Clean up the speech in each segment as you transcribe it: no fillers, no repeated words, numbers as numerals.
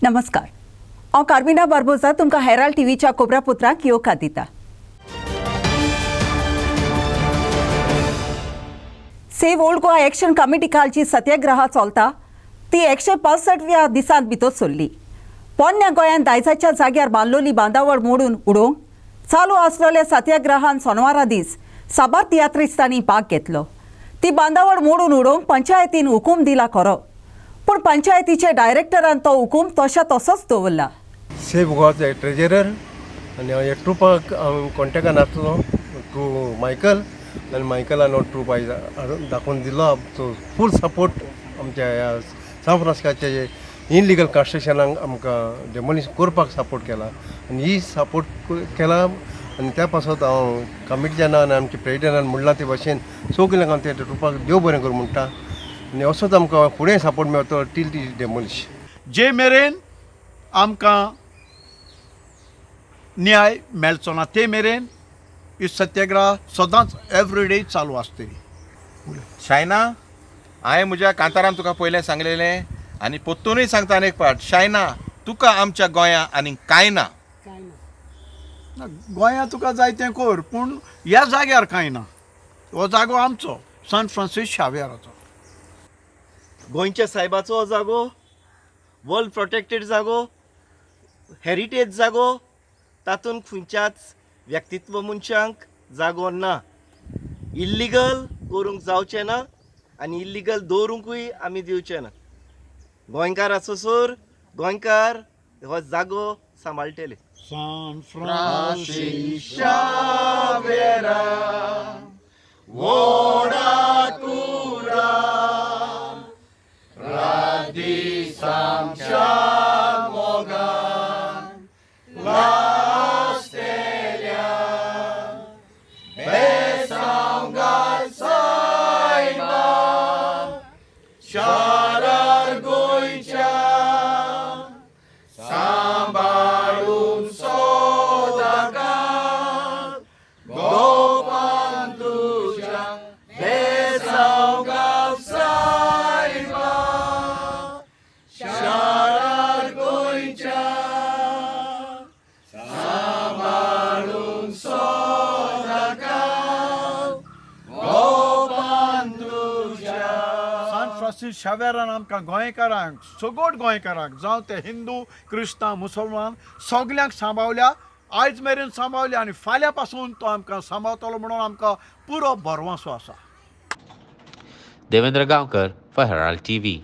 नमस्कार हांव कार्मिना बार्बोजा तुमकां हेराल्ड टीव्हीच्या खोबऱ्या पुत्राक येवकार दिता। Save old Goa action committee खालची सत्याग्रह चलता ती 165व्या दिसान भितर सरली। पोन्न्या गोंयांत दायजाच्या जाग्यार बांदलोली बांदावळ मोडून उडोवंक चालू आसलेल्या सत्याग्रहान सोनवारा दीस साबार तियात्रिस्तांनी भाग घेतलो। ती बांदावळ मोडून उडोवंक पंचायतीन हुकूम दिला खरो, पण पंचायतीचे डायरेक्टरान तो हुकूम तशा तसोच दवरला। सेव्ह गोवाचो ट्रेजरर आनी हांव एक ट्रुपाक कॉन्टेक्टान आसलो टू मायकल आनी मायकलान हो ट्रूप आयज दाखोवन दिलो। तो फूल सपोर्ट आमच्या ह्या सांव फ्रांसिस्काचे इनलिगल कन्स्ट्रक्शनाक आमकां डेमोलिश करपाक सपोर्ट केला आनी ही सपोर्ट केला आनी त्या पासत हांव कमिटीच्या नांवान आमच्या प्रेसिडेंटान म्हणलां ते भाशेन सगल्यांक हांव त्या ट्रुपाक देव बरें करूं म्हणटा आनी असोच आमकां फुडें सपोर्ट मेळटलो टील ती डेमोलिश। जे मेरेन आमकां न्याय मेळचो ना ते मेरेन ही सत्याग्रह सदांच एवरीडे चालू आसतली। शायना हांवें म्हज्या कांतारान तुका पयलें सांगलेलें आनी परतूनय सांगता आनी एक पाट, शायना तुका आमच्या गोंया आनी कांय ना। गोंयांत तुका जाय तें कर, पूण ह्या जाग्यार कांय ना। हो जागो आमचो सान फ्रांसीस शावेराचो। गोंयच्या सायबाचो हो जागो वर्ल्ड प्रोटेक्टेड जागो, हेरिटेज जागो, तातूंत खंयच्याच व्यक्तित्व मनशांक जागो ना। इल्लिगल करूंक जावचें ना आनी इल्लिगल दवरूंकूय आमी दिवचे ना। गोंयकार आसोसोर गोंयकार हो जागो सांबाळटले। सान फ्रांसीस शावेरा वोडाकुरा रादिसामच्या मोगान लास्तेल्या बेसांगाल सायबा शारार गोंयच्या सांबाळून सोदाकात गोपान तुझ्या बेसांगाल सायबा शारार गोंयच्या सांबाळून सोदाकात गोपान तुझ्या। सान फ्रांसीस शावेरान आमकां गोंयकारांक सगोट गोंयकारांक जावं ते हिंदू क्रिस्तांव मुसलमान सगल्यांक सांबाळल्या, आयज मेरेन सांबाळल्या आनी फाल्यां पासून तो आमकां सांबाळटलो म्हणून आमकां पुरो भरवंसो आसा। Devendra Gaonkar for Herald TV.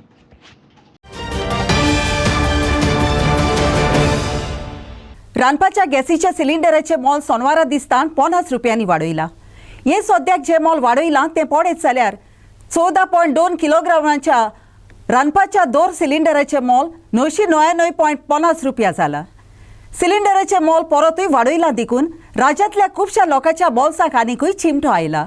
रांदपाच्या गॅसीच्या सिलिंडराचे मोल सोनवारा दिसतान 50 रुपयांनी वाडयला। हे सद्याक जे मोल वाडयलां ते पडत जाल्यार 14.2 किलोग्रामांच्या रांदपाच्या 2 सिलिंडराचे मोल 999.50 रुपया जाला। सिलिंडराचे मोल परतूय वाडयलां देखून राज्यांतल्या खुबशा लोकांच्या बोल्साक आनीकूय चिमटो आयला।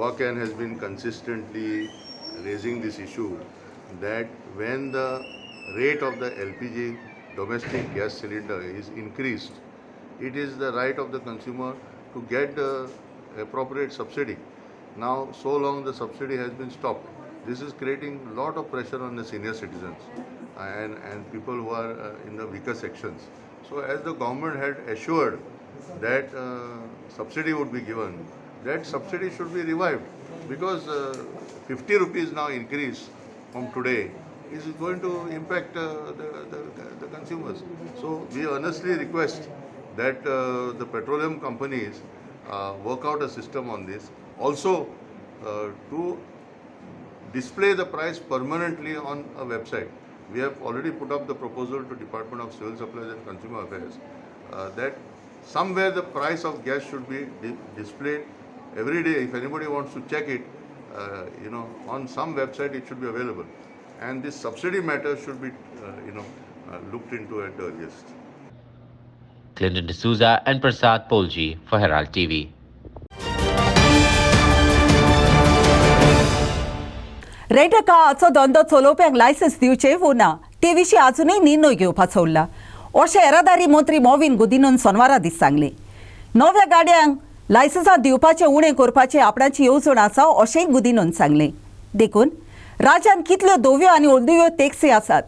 Konkani has been consistently raising this issue that when the rate of the LPG domestic gas cylinder is increased, it is the right of the consumer to get the appropriate subsidy. Now, so long the subsidy has been stopped. This is creating a lot of pressure on the senior citizens and people who are in the weaker sections. So as the government had assured that subsidy would be given, that subsidy should be revived, because 50 rupees now increase from today is going to impact the consumers. So we earnestly request that the petroleum companies work out a system on this. Also to display the price permanently on a website. We have already put up the proposal to Department of Civil Supplies and Consumer Affairs that somewhere the price of gas should be displayed every day. If anybody wants to check it, on some website it should be available, and this subsidy matter should be looked into at the earliest. Clinton D'Souza and Prasad Polji for Herald TV. रेंटकाचो धंदो चलोवप्यांक licence दिवचे वो ना ते विशीं आजूनय निर्णय घेवपाचो उरला अशें येरादारी मंत्री मोविन गुदिनोन सोनवारा दीस सांगलें. नव्या गाडयांक लायसन्सां दिवपाचें उणें करपाचें आपणाची येवजण आसा अशेंय गुदिनोन सांगलें. देखून राज्यांत कितल्यो धव्यो आनी अर्द्यो टॅक्सी आसात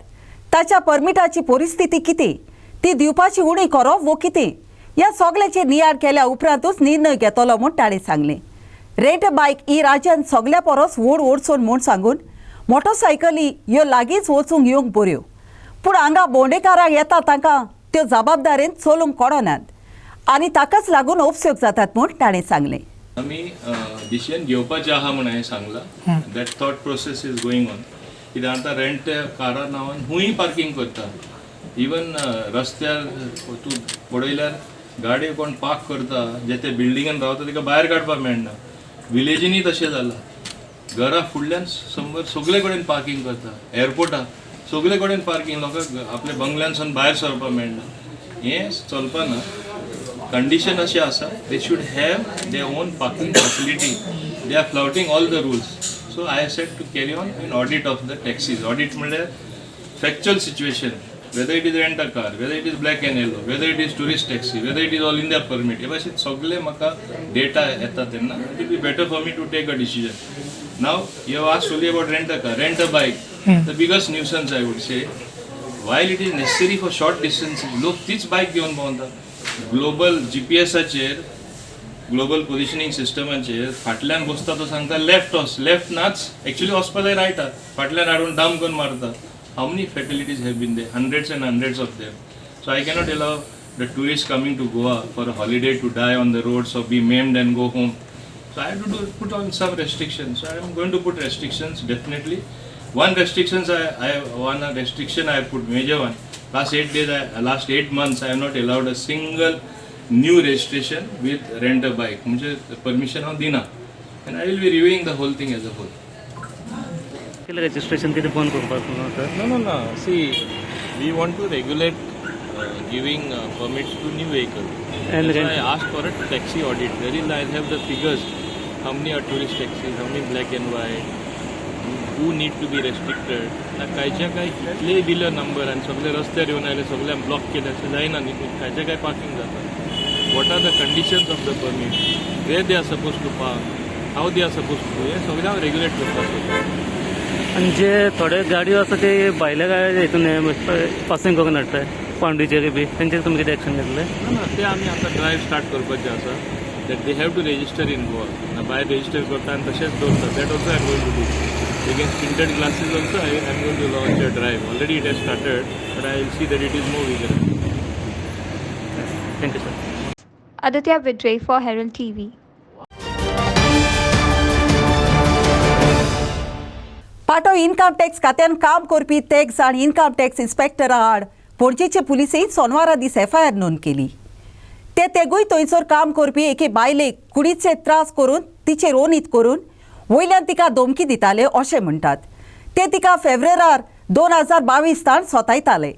ताच्या परमिटाची परिस्थिती कितें ती दिवपाची उणी करप वो कितें ह्या सगळ्याचेर नियाळ केल्या उपरांतूच निर्णय घेतलो म्हूण ताणें सांगलें. रेंट बायक ही राज्यांत सगळ्या परस व्हड वचून म्हूण सांगून मोटरसायकली ह्यो लागींच वचूंक येवंक बऱ्यो पूण हांगा भोंवडेकारांक येता तांकां त्यो जबाबदारेन चलोवंक कळनात आनी ताकाच लागून उपयोग जातात म्हूण ताणें सांगलें. आमी डिसिजन घेवपाचें आहा म्हूण हांवें सांगलां. That thought process is going on. कित्याक आतां रेंट कारा नांवान खूंय पार्किंग करता. इवन रस्त्यार तूं पळयल्यार गाडयो कोण पार्क करता जे ते बिल्डिंगान रावता ताका भायर काडपाक मेळना. विलेजींनी तशें जालां. घरा फुडल्यान सगळे कडेन पार्किंग करता. एअरपोर्टार सगळे कडेन पार्किंग. लोकांक आपल्या बंगल्यांसून भायर सरपाक मेळना. हें चलपाना. कंडिशन अशें आसा they should have their own parking facility. They are flouting all the rules. So I said to carry on an audit of the taxis. Audit म्हणल्यार factual situation, whether it is rent a car, whether it is black and yellow, whether it is tourist taxi, whether it is all India permit. हे भाशेन सगळे म्हाका data येता तेन्ना it will be better for me to take a decision. Now you have asked only about rent a car, rent a bike. The biggest nuisance I would say, while it is necessary for short distances, लोक तीच bike घेवन भोंवता. Global GPSाचेर, global positioning सिस्टमाचेर फाटल्यान बसता तो सांगता left वच, left नाच, एक्चुअली वचपा जाय रायटार, फाटल्यान हाडून डाम करून मारता. How many fatalities have been there? Hundreds and hundreds of them. So I cannot allow the tourists coming to Goa for a holiday to die on the roads or be maimed and go home. So I have to put on some restrictions. So I am going to put restrictions definitely. One restriction I have put, major one. Last 8 months I have not allowed a single new registration with rent a bike. मुझे permission on dina, and I will be reviewing the whole thing as a whole. Registration bond No. See, we want to regulate giving permits to new vehicles. And I asked for a taxi audit. Wherein I have the figures. How many are tourist taxis? How many black and white? Who need to be restricted? कायच्या काय कितले दिलं number आणि सगळे रस्त्यार येऊन आले सगळ्या block केले असे जायना न्ही. कायच्या काय पार्किंग जाता. What are the conditions of the permit? Where they are supposed to park? How they are supposed to do? हे सगळ्या रेग्युलेट करपाक. आणि जे थोडे गाडयो आसा ते भायल्या गाड्या हितून पासिंग करून हाडटाय पांवडीचेर बी तेंचेर तुमी कितें एक्शन घेतले? ना ते आमी आतां ड्रायव्ह स्टार्ट करपाचें आसा. That they have to register in Goa. भायर रेजिस्टर करता आनी तशेंच दवरता. That also I am going to do. Against tinted glasses also I am going to launch a drive. Already it has started, but I will see that it is more vigorous. Thank you, sir. Aditya Vidre for Herald TV. पाटो income tax खात्यान काम करपी tax आनी income tax इन्स्पेक्टरा आड पणजेचे पुलिसेन सोनवारा दीस FIR नोंद केली. ते तेगूय थंयसर काम करपी एके बायलेक कुडीचे त्रास करून तिचेर ओनीत करून वयल्यान तिका धमकी दिताले अशें म्हणटात. ते तिका फेब्रुवार 2022 ताण सोतायताले.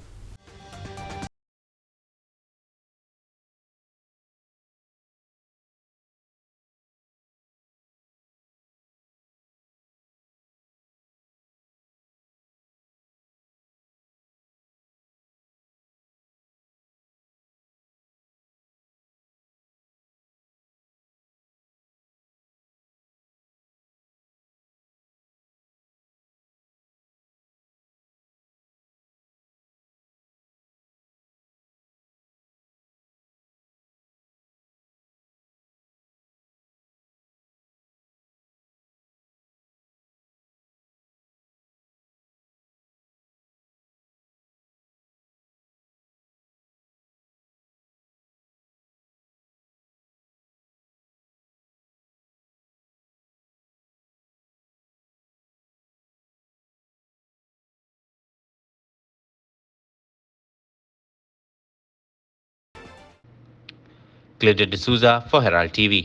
Clinton D'Souza for Herald TV.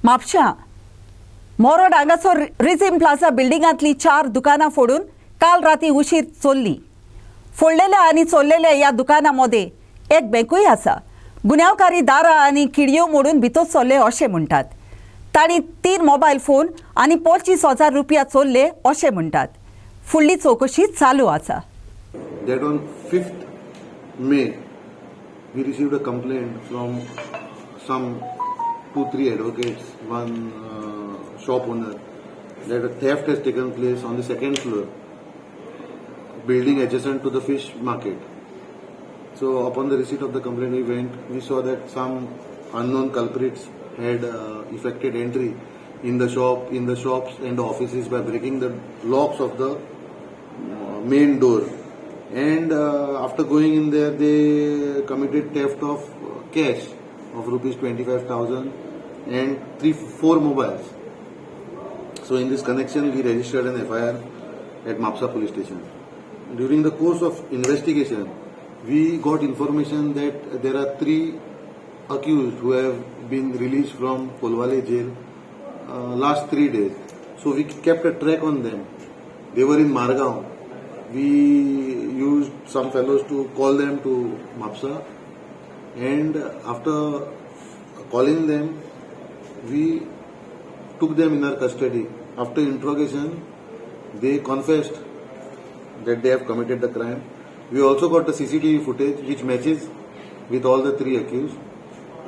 Mapusa मोरोड हांगासर रिझिम प्लाझा बिल्डिंगांतली 4 दुकानां फोडून काल राती उशीर चल्ली. फोडलेल्या आणि चोरलेल्या या दुकानामध्ये एक बँकूय आसा. गुन्यांवकारी दारां आनी खिडयो मोडून भितर चोरले अशें म्हणटात. तांणी 3 मोबायल फोन आनी 25,000 रुपया चोरले अशें म्हणटात. फुडली चौकशी चालू आसा. That on 5th May, we received a complaint from some 2-3 advocates, one shop owner, that a theft has taken place on the 2nd floor, building adjacent to the fish market. So upon the receipt of the complaint, we went. We saw that some unknown culprits had effected entry in the shops and the offices by breaking the locks of the main door. And after going in there, they committed theft of cash of rupees 25,000 and 4 mobiles. So in this connection, we registered an FIR at Mapsa police station. During the course of investigation, we got information that there are 3 accused who have been released from Kolwale jail last 3 days. So we kept a track on them. They were in Margaon. We used some fellows to call them to Mapsa, and after calling them, we took them in our custody. After interrogation, they confessed that they have committed the crime. We also got the CCTV footage which matches with all the 3 accused,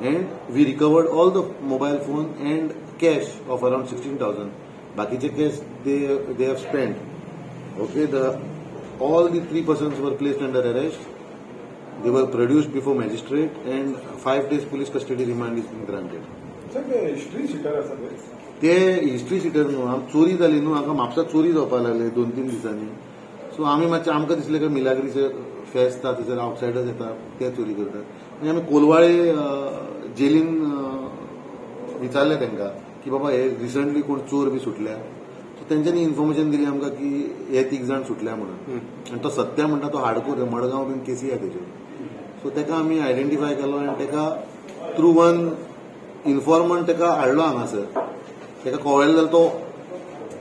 and we recovered all the mobile phone and cash of around 16,000. Bakiche cash they have spent. Okay, all the 3 persons were placed under arrest. They were produced before magistrate, and 5 days police custody remand is been granted. ते history seater न्हू, चोरी जाली न्हू, हांगा म्हापसा चोरी जावपाक लागले 2-3 दिसांनी. सो आमी मातशें आमकां दिसलें की मिलाग्रीचे फेस्त आसा थंयसर आउटसायडर्स येतात ते चोरी करतात. आनी आमी कोलवाळे जेलीन विचारलें तांकां की बाबा हे रिसंटली कोण चोर बी सुटल्या. सो तेंच्यांनी इन्फॉर्मेशन दिली आमकां की हे 3 जाण सुटल्या म्हणून. आनी तो सत्या म्हणटा तो हाडकोर मडगांव बीन केसी आहा तेज्यो. सो ताका आमी आयडेंटिफाय केलो आनी ताका थ्रू वन इन्फॉर्मंट ताका हाडलो हांगासर. ताका कळयलें जाल्यार तो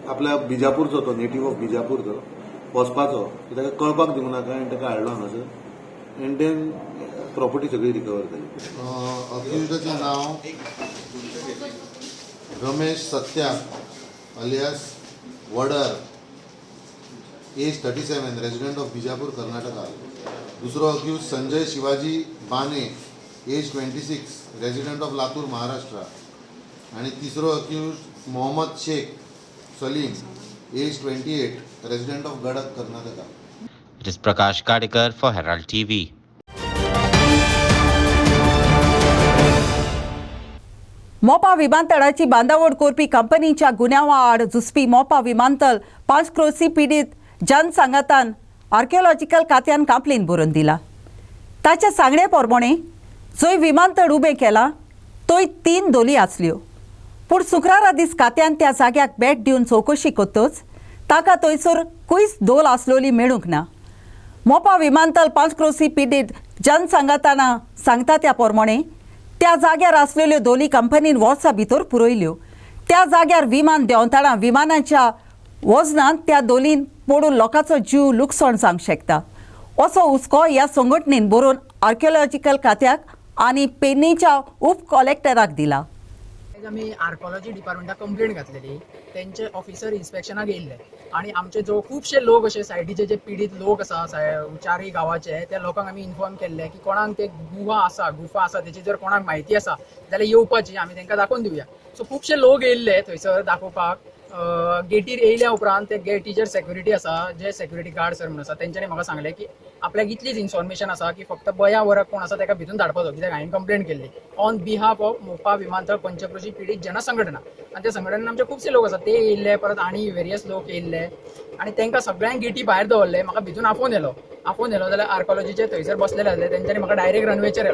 आपल्या बिजापूरचो, तो नेटीव ऑफ बिजापूरचो वचपाचो. सो ताका कळपाक दिवंक नाका आनी ताका हाडलो हांगासर एंड देन प्रॉपर्टी सगळी रिकवर जाली. अक्युज्डाचें नांव Ramesh Satya alias Vadar, age 37, resident of Bijapur, Karnataka. दुसरो accused Sanjay Shivaji Bane, age 26, resident of Latur, Maharashtra. आणि तिसरो accused Mohammed Shaikh Salim, age 28, resident of Gadag, Karnataka. It is Prakash Kadikar for Herald TV. Mopa विमानतळाची बांदावळ करपी कंपनीच्या गुन्यांवा आड झुजपी मोपा विमानतळ 5 क्रोसी पीडित जनसंघातान आर्किओलॉजिकल खात्यान कंप्लेन बरोवन दिला. ताच्या सांगणे प्रमाणे जंय विमानतळ उबें केलां थंय 3 दोली आसल्यो. पूण शुक्रारा दीस खात्यान त्या जाग्याक भेट दिवन चौकशी करतच ताका थंयसर खंयच दोल आसलोली मेळूंक ना. मोपा विमानतळ 5 क्रोसी पीडित जनसंघाताना सांगता त्या प्रमाणे त्या जाग्यार आसलेल्यो दोली कंपनीन वर्सां भितर पुरयल्यो. त्या जाग्यार विमान देंवतना विमानाच्या वजनान त्या दोलीन पडून लोकांचो जीव लुकसाण जावंक शकता असो हुस्को ह्या संघटनेन बरोवन आर्किओलॉजिकल खात्याक आनी पेडणेच्या उप कलेक्टराक दिला. आमी आर्किओलॉजी डिपार्टमेंटाक कंप्लेंट घातलेली. तेंचे ऑफिसर इन्स्पेक्शनाक येयल्ले आनी आमचे जो खुबशे लोक अशे सायडीचे जे पीडित लोक आसा 4 गांवाचे त्या लोकांक आमी इन्फॉर्म केल्ले की कोणाक ते गुफा आसा तेची जर कोणाक म्हायती आसा जाल्यार येवपाची, आमी तांकां दाखोवन दिवया. सो खुबशे लोक येयल्ले थंयसर दाखोवपाक. गेटीर येयल्या उपरांत ते गेटीचेर सेक्युरिटी आसा, जे सेक्युरिटी गार्ड सर म्हणून आसा तेंच्यांनी म्हाका सांगलें की आपल्याक इतलीच इन्फॉर्मेशन आसा की फक्त बया वराक कोण आसा ताका भितून धाडपाचो, कित्याक हांवें कंप्लेंट केल्ली ऑन बिहाफ ऑफ मोपा विमानतळ पंचक्रोशी पीडित जनसंघटना. आनी त्या संघटनेन आमचे खुबशे लोक आसा ते येयल्ले, परत आनी वेरियस लोक येयल्ले आनी तांकां सगळ्यांक गेटी भायर दवरले. म्हाका भितून आफोवन येलो जाल्यार आर्किओलॉजीचे थंयसर बसलेले आसले. तेंच्यांनी म्हाका डायरेक्ट रनवेचेर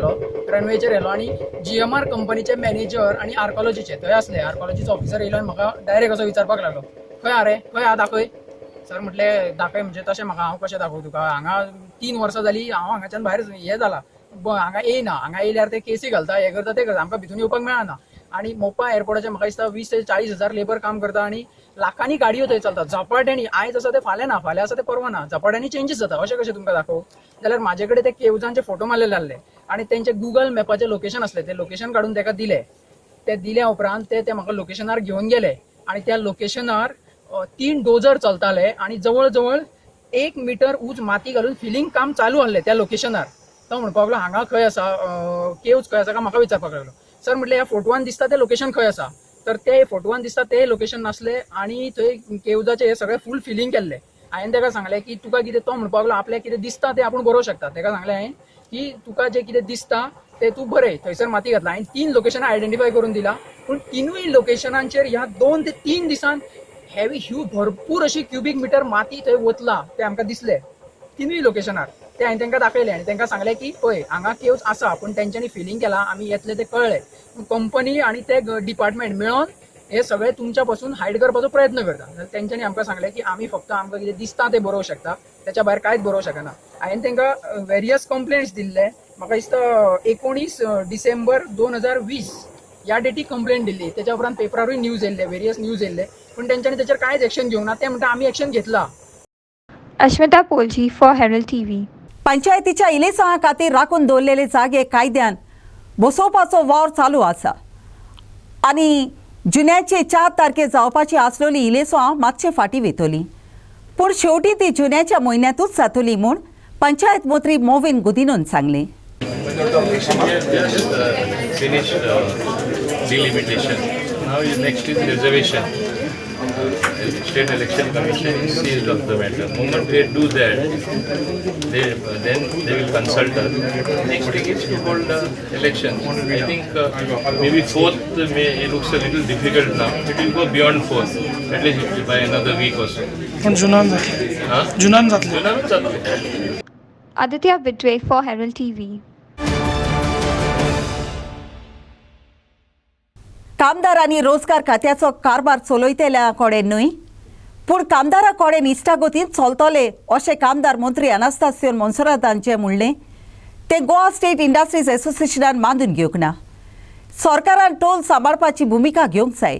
येलो आनी GMR कंपनीचे मॅनेजर आनी आर्किओलॉजीचे थंय आसले. आर्किओलॉजीचो ऑफिसर येयलो आनी म्हाका डायरेक्ट असो विचारपाक लागलो, खंय हा रे, खंय हा, दाखय. सर म्हटलें दाखय म्हणजे तशें म्हाका हांव कशें दाखोव तुका, हांगा 3 वर्सां जालीं हांव हांगाच्यान भायर हें जाला, हांगा येयना. हांगा येयल्यार ते केसी घालता, हें करता तें करता, आमकां भितून येवपाक मेळना. आणि मोपा एअरपोर्टाचे म्हाका दिसता 20 ते 40,000 लेबर काम करता आणि लाखांनी गाडयो थंय चलतात. झपाट्यांनी आयज आसा ते फाल्यां ना, फाल्यां आसा ते परवा ना, झपाट्यांनी चेंजीस जाता. अशें कशें तुमकां दाखोव जाल्यार म्हाजे कडेन ते केव्जांचे फोटो मारलेले आसले आणि तेंचे गुगल मॅपाचे लोकेशन असले, ते लोकेशन काढून ताका दिले. ते दिल्या उपरांत ते म्हाका लोकेशनार घेवन गेले आणि त्या लोकेशनार 3 डोजर चलताले आणि जवळ जवळ 1 मीटर उंच माती घालून फिलिंग काम चालू आसलें त्या लोकेशनार. तो म्हणपाक लागलो हांगा खंय आसा, केव्ज खंय आसा काय म्हाका विचारपाक लागलो. सर म्हटलें ह्या फोटवान दिसता ते लोकेशन खंय आसा, तर ते फोटवान दिसता ते लोकेशन नासले आणि थंय केव्जाचे हे सगळे फूल फिलिंग केल्ले. हांवें ताका सांगलें की तुका कितें, तो म्हणपाक लागलो आपल्याक कितें दिसता ते आपूण बरोवंक शकता. ताका सांगलें हांवें की तुका जे कितें दिसता ते तूं बरय. थंयसर माती घातला. हांवें 3 लोकेशनां आयडेंटिफाय करून दिला, पूण 3य लोकेशनांचेर ह्या 2 ते 3 दिसान हेवी भरपूर अशी क्युबिक मिटर माती थंय वतला ते आमकां दिसले 3य लोकेशनार. ते हांवें तांकां दाखयलें आनी तांकां सांगलें की पळय हांगा केव्ज आसा, पूण तेंच्यांनी फिलिंग केलां, आमी येतले ते कळ्ळें. कंपनी आनी ते डिपार्टमेंट मेळोन हे सगळे तुमच्या पासून हायड करपाचो प्रयत्न करता. जाल्यार तेंच्यांनी आमकां सांगलें की आमी फक्त आमकां कितें दिसता ते बरोवंक शकता, त्याच्या भायर कांयच बरोवंक शकना. हांवें तांकां वेरियस कंप्लेंट्स दिल्ले. म्हाका दिसता 19 डिसेंबर 2020 ह्या डेटीक कंप्लेंट दिल्ली. त्याच्या उपरांत पेपरारूय न्यूज येयल्ले, वेरियस न्यूज येयल्ले, पूण तेंच्यांनी तेचेर कांयच एक्शन घेवंक ना. ते म्हणटा आमी एक्शन घेतला. Ashmita Polji for Herald TV. पंचायतीच्या इलेसां खातीर राखून दवरलेले जागे कायद्यान बसोवपाचो वावर चालू आसा आनी जुन्याचे 4 तारखे जावपाची आसलेली इलेसां मातशे फाटीं वेतली, पूण शेवटी ती जुन्याच्या म्हयन्यांतूच जातली म्हूण पंचायत मंत्री मोविन गुदिनोन सांगलें. Now next is reservation. State Election Commission is seized of the matter. The moment they do that, then they will consult us. Next thing is to hold elections. I think maybe 4th May, it looks a little difficult now. It will go beyond 4th, at least by another week or so. Junan Zatle. Aditya Vidre for Herald TV. कामदार आनी रोजगार खात्याचो कारभार चलयतल्या कडेन न्हय, पूण कामदारा कडेन इश्टागतीन चलतले अशें कामदार मंत्री अनास्तासियो मोन्सेरात हांचें म्हणलें. तें गोवा स्टेट इंडस्ट्रीज एसोसिएशनान मांडून घेवंक ना. सरकारान टोल सांबाळपाची भुमिका घेवंक जाय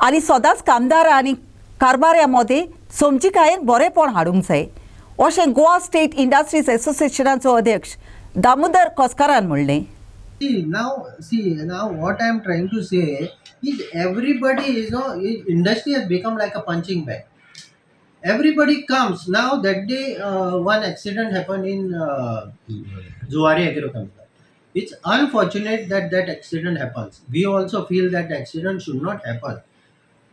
आनी सदांच कामदार आनी कारभाऱ्यां मदें समजिकायेन बरेपण हाडूंक जाय अशें गोवा स्टेट इंडस्ट्रीज एसोसिएशनाचो अध्यक्ष दामोदर कोसकारान म्हणलें. Now what I am trying to say is everybody industry has become like a punching bag. Everybody comes. Now that day one accident happened in Zuari Agrochemical. It's unfortunate that accident happens. We also feel that accident should not happen.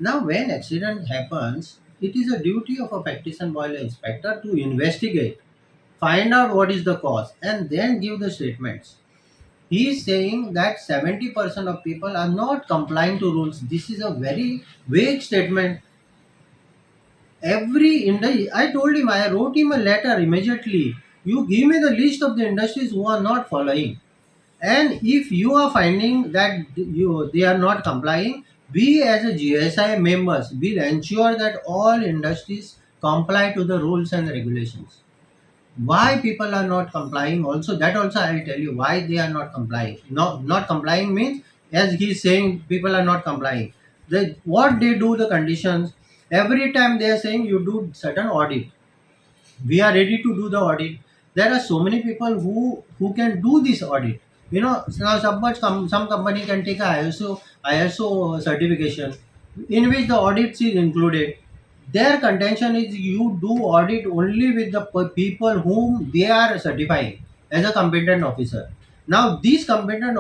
Now when accident happens, it is a duty of a practitioner boiler inspector to investigate, find out what is the cause and then give the statements. He is saying that 70% of people are not complying to rules. This is a very vague statement. I told him, I wrote him a letter immediately. You give me the list of the industries who are not following. And if you are finding that they are not complying, we as a GSI members will ensure that all industries comply to the rules and regulations. Why people are not complying also, that also I will tell you why they are not complying. Not complying means, as he is saying, people are not complying. What they do, the conditions, every time they are saying you do certain audit. We are ready to do the audit. There are so many people who can do this audit. Now some company can take a ISO certification in which the audits is included. Their contention is you do audit only with the people whom they are certifying as a competent officer. Now these competent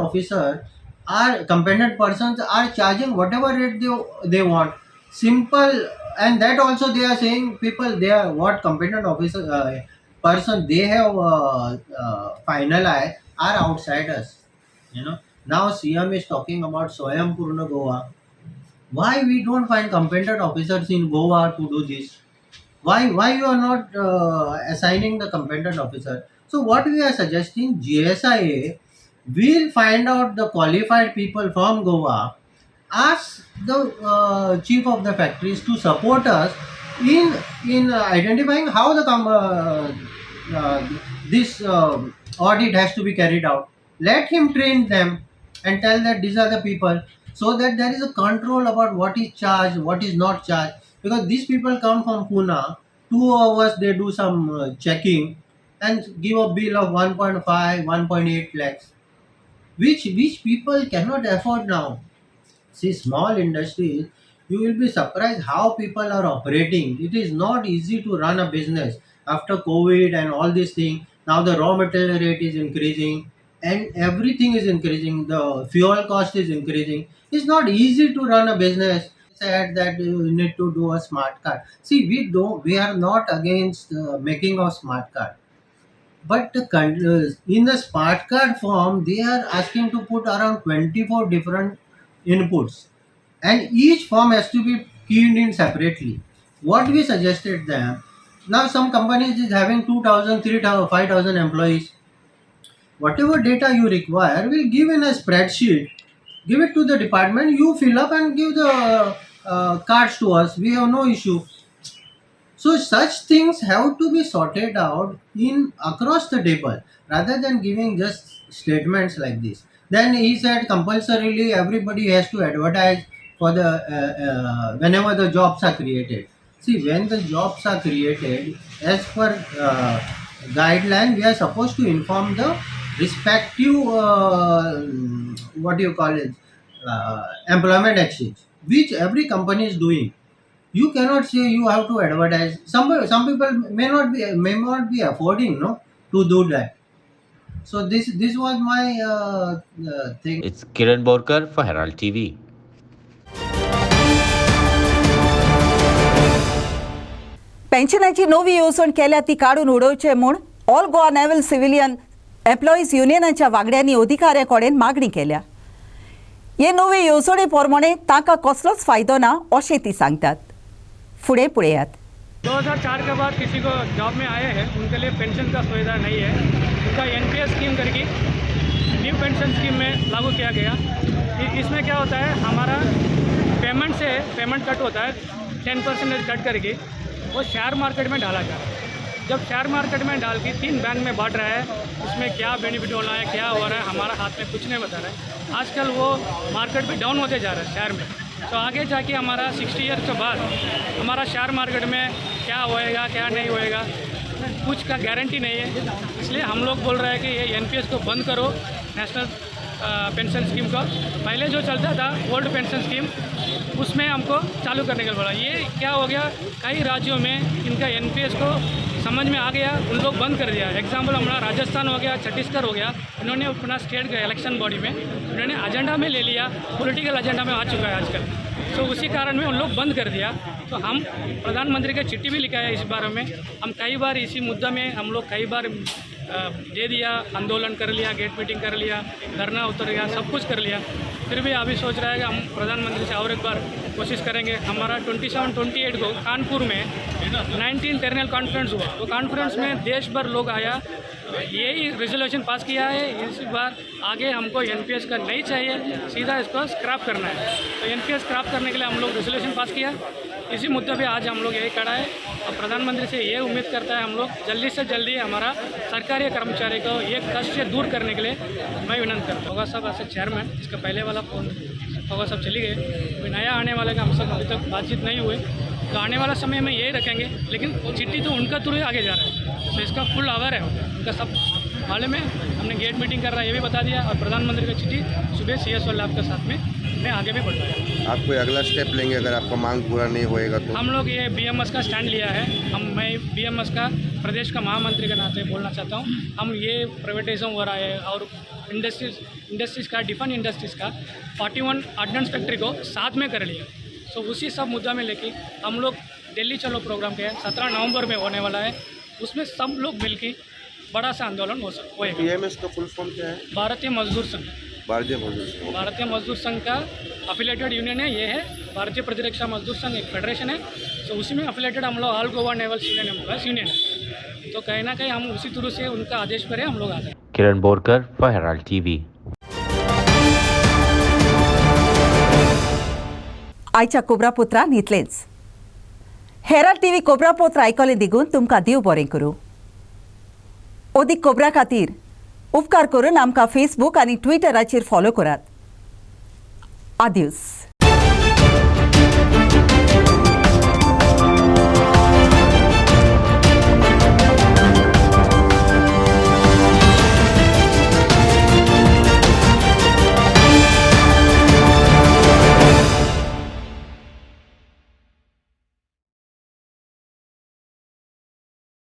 persons are charging whatever rate they want. Simple, and that also they are saying people, they are what competent officer person they have finalized are outsiders. Now CM is talking about Swayam Purna Goa. Why we don't find competent officers in Goa to do this? Why you are not assigning the competent officer? So what we are suggesting, GSIA will find out the qualified people from Goa, ask the chief of the factories to support us in identifying how this audit has to be carried out. Let him train them and tell that these are the people. so that there is a control about what is charged, what is not charged. Because these people come from Pune, 2 hours they do some checking and give a bill of 1.5, 1.8 lakhs, which people cannot afford now. See, small industries, you will be surprised how people are operating. It is not easy to run a business after COVID and all these things. Now the raw material rate is increasing and everything is increasing. The fuel cost is increasing. It's not easy to run a business. Said that you need to do a smart card. See, we are not against making of smart card, but in the smart card form, they are asking to put around 24 different inputs, and each form has to be keyed in separately. What we suggested them, now some companies is having 2,000, 3,000, 5,000 employees. Whatever data you require, we'll give in a spreadsheet. Give it to the department, you fill up and give the cards to us. We have no issue. So such things have to be sorted out in across the table rather than giving just statements like this. Then he said compulsorily everybody has to advertise for the whenever the jobs are created. See, when the jobs are created, as per guideline, we are supposed to inform the respective what do you call it, employment exchange, which every company is doing. You cannot say you have to advertise. Some people may not be affording, no, to do that. So this was my thing. It's Kiran Borkar for Herald TV. पेन्शनाची नवी येवजण केल्या ती काडून उडोवचे म्हूण all Goa naval civilian employees युनियनाच्या वांगड्यांनी अधिकाऱ्या कडेन मागणी केल्या. हे नवे येवजणे प्रमाणे तांकां कसलोच फायदो ना अशें ती सांगतात. फुडें पळयात. 2004 के बाद किसी को जॉब में आए हैं उनके लिए पेंशन का सुविधा नहीं है. उनका एनपीएस स्कीम करके न्यू पेंशन स्कीम में लागू किया गया. इसमें क्या होता है, हमारा पेमेंट कट होता है 10% कट करके वो शेयर मार्केट में डाला जाता है. जब शेयर मार्केट में डाल के 3 बैंक में बांट रहा है, उसमें क्या बेनिफिट होना है, क्या हो रहा है, हमारा हाथ में कुछ नहीं बता रहा है. आजकल वो मार्केट भी डाउन होते जा रहा है शेयर में. तो आगे जाके हमारा 60 ईयर के बाद हमारा शेयर मार्केट में क्या होएगा क्या नहीं होएगा कुछ का गारंटी नहीं है. इसलिए हम लोग बोल रहे हैं कि ये एनपीएस को बंद करो, नेशनल पेंशन स्कीम का. पहले जो चलता था ओल्ड पेंशन स्कीम, उसमें हमको चालू करने के लिए बोला. ये क्या हो गया, कई राज्यों में इनका एनपीएस को समझ में आ गया, उन लोग बंद कर दिया. एग्जाम्पल हमारा राजस्थान हो गया, छत्तीसगढ़ हो गया. इन्होंने अपना स्टेट के इलेक्शन बॉडी में इन्होंने एजेंडा में ले लिया, पॉलिटिकल एजेंडा में आ चुका है आजकल. तो उसी कारण में उन लोग बंद कर दिया. तो हम प्रधानमंत्री का चिट्ठी भी लिखा है इस बारे में. हम कई बार इसी मुद्दा में हम लोग कई बार दे दिया, आंदोलन कर लिया, गेट मीटिंग कर लिया, धरना उतर गया, सब कुछ कर लिया. फिर भी अभी सोच रहा है कि हम प्रधानमंत्री से और एक बार कोशिश करेंगे. हमारा 27-28 को कानपुर में 19 टर्नल कॉन्फ्रेंस हुआ. वो कॉन्फ्रेंस में देश भर लोग आया, यही रेजोल्यूशन पास किया है. इस बार आगे हमको एनपीएस का नहीं चाहिए, सीधा इसको स्क्रैप करना है. तो एनपीएस स्क्रैप करने के लिए हम लोग रेजोल्यूशन पास किया. इसी मुद्दे पे आज हम लोग यही खड़ा है और प्रधानमंत्री से ये उम्मीद करता है हम लोग जल्दी से जल्दी हमारा सरकारी कर्मचारी को ये कष्ट से दूर करने के लिए मैं विनंती करता हूँ. साहब ऐसे चेयरमैन, इसका पहले वाला फोन होगा सब चली गए. अभी नया आने वाले का हमसे अभी तक बातचीत नहीं हुई. तो आने वाला समय में यही रखेंगे, लेकिन चिट्ठी तो उनका थ्रू आगे जा रहा है. तो इसका फुल आवर है उनका सब मालूम है. हमने गेट मीटिंग कर रहा है ये भी बता दिया, और प्रधानमंत्री का चिट्ठी सुबह CS लैब के साथ में मैं आगे भी बढ़ाया. आप कोई अगला स्टेप लेंगे अगर आपका मांग पूरा नहीं होएगा तो? हम लोग ये BMS का स्टैंड लिया है. मैं BMS का प्रदेश का महामंत्री के नाते बोलना चाहता हूँ. हम ये प्राइवेटाइजेशन हो रहा है और इंडस्ट्रीज़ का, डिफेंस इंडस्ट्रीज़ का 41 ऑर्डिनेंस फैक्ट्री को साथ में कर लिया. तो उसी सब मुद्दा में लेके हम लोग दिल्ली चलो प्रोग्राम के 17 नवंबर में होने वाला है. उसमें सब लोग मिलकर बड़ा सा आंदोलन होएगा. BMS का फुल फॉर्म क्या है? भारतीय मजदूर संघ. भारतीय मजदूर संघ का अफिलेटेड यूनियन है. ये है भारतीय प्रतिरक्षा मजदूर संघ, एक फेडरेशन है. तो उसी में अफिलेटेड हम लोग all Goa naval civilian employees union है. तो कहीं ना कहीं हम उसी तरह से उनका आदेश पर हम लोग आते हैं. किरण बोरकर फॉर हेराल्ड टीवी. आयच्या कोब्रापुत्रान इतलेंच. हेराल्ड टीव्ही कोब्रापुत्र आयकलें दिगून तुमकां देव बरें करूं. ओदीक कोब्रा खातीर उपकार करून आमकां फेसबूक आनी ट्विटराचेर फॉलो करात. Adios.